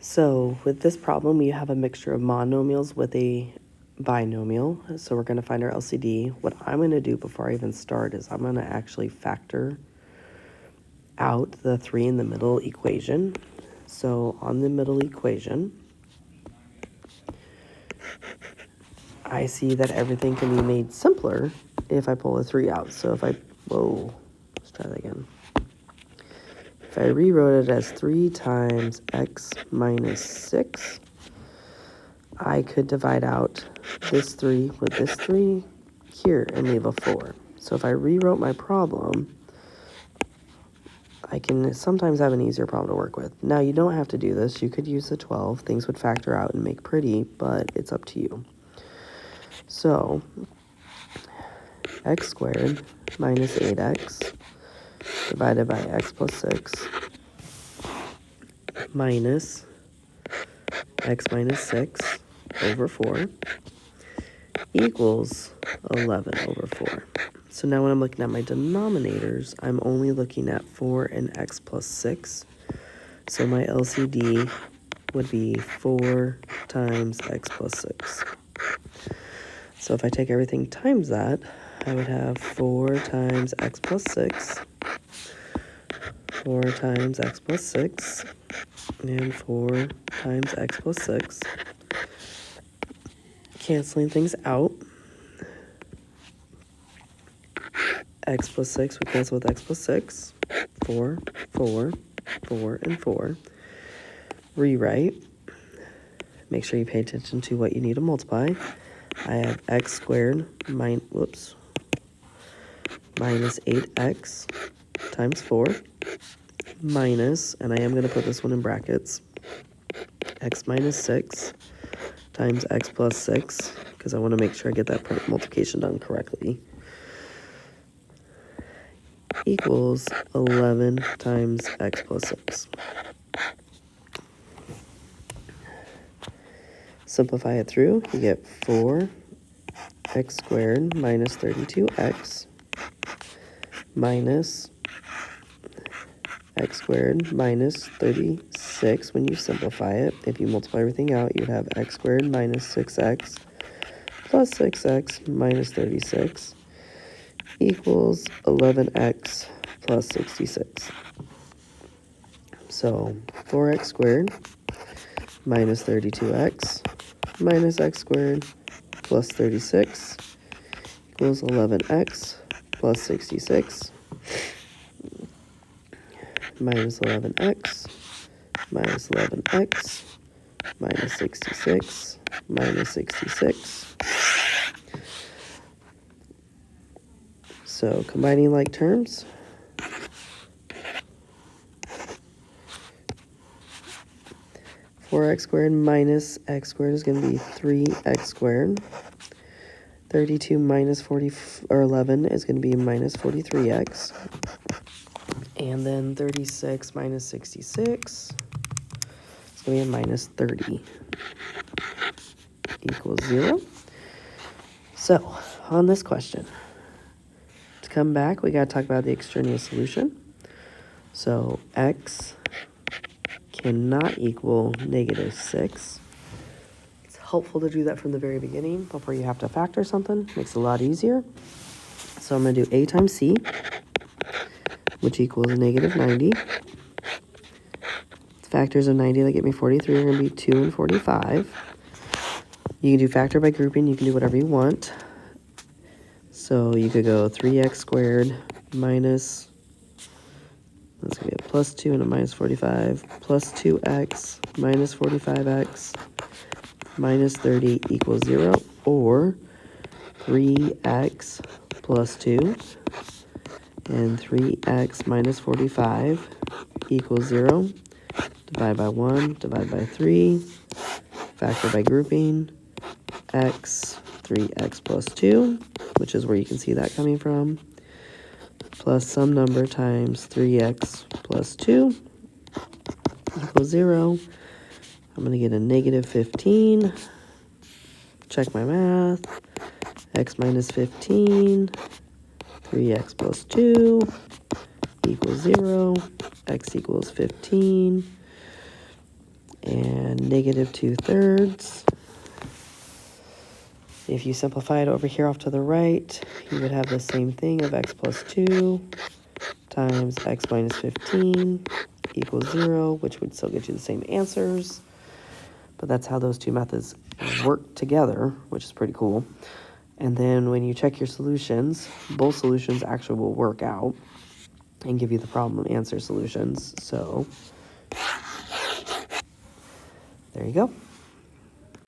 So with this problem, we have a mixture of monomials with a binomial. So we're going to find our LCD. What I'm going to do before I even start is I'm going to actually factor out the 3 in the middle equation. So on the middle equation, I see that everything can be made simpler if I pull a 3 out. So if I, let's try that again. If I rewrote it as 3 times x minus 6, I could divide out this 3 with this 3 here and leave a 4. So if I rewrote my problem, I can sometimes have an easier problem to work with. Now, you don't have to do this. You could use the 12. Things would factor out and make pretty, but it's up to you. So x squared minus 8x divided by x plus 6 minus x minus 6 over 4 equals 11 over 4. So now when I'm looking at my denominators, I'm only looking at 4 and x plus 6. So my LCD would be 4 times x plus 6. So if I take everything times that, I would have 4 times x plus 6, 4 times x plus 6, and 4 times x plus 6. Canceling things out. X plus 6 would cancel with x plus 6. 4, 4, 4, and 4. Rewrite. Make sure you pay attention to what you need to multiply. I have x squared minus 8x times 4 minus, and I am going to put this one in brackets, x minus 6 times x plus 6, because I want to make sure I get that multiplication done correctly, equals 11 times x plus 6. Simplify it through, you get 4x squared minus 32x minus x squared minus 36. When you simplify it, if you multiply everything out, you'd have x squared minus 6x plus 6x minus 36 equals 11x plus 66. So 4x squared minus 32x minus x squared plus 36 equals 11x plus 66 minus 11x minus 11x minus 66 minus 66. So combining like terms, x squared minus x squared is going to be 3x squared. 32 minus 11 is going to be minus 43x. And then 36 minus 66 is going to be a minus 30 equals 0. So on this question, to come back, we got to talk about the extraneous solution. So x cannot equal negative 6. It's helpful to do that from the very beginning before you have to factor something. Makes it a lot easier. So I'm going to do a times c, which equals negative 90. Factors of 90 that get me 43 are going to be 2 and 45. You can do factor by grouping. You can do whatever you want. So you could go 3x squared minus, that's going to be a plus 2 and a minus 45, plus 2x minus 45x minus 30 equals 0, or 3x plus 2 and 3x minus 45 equals 0. Divide by 1, divide by 3, factor by grouping, x, 3x plus 2, which is where you can see that coming from, plus some number times 3x plus 2 equals 0. I'm going to get a negative 15. Check my math. X minus 15, 3x plus 2 equals 0. X equals 15. and negative 2/3. If you simplify it over here off to the right, you would have the same thing of x plus 2 times x minus 15 equals 0, which would still get you the same answers. But that's how those two methods work together, which is pretty cool. And then when you check your solutions, both solutions actually will work out and give you the problem answer solutions. So there you go.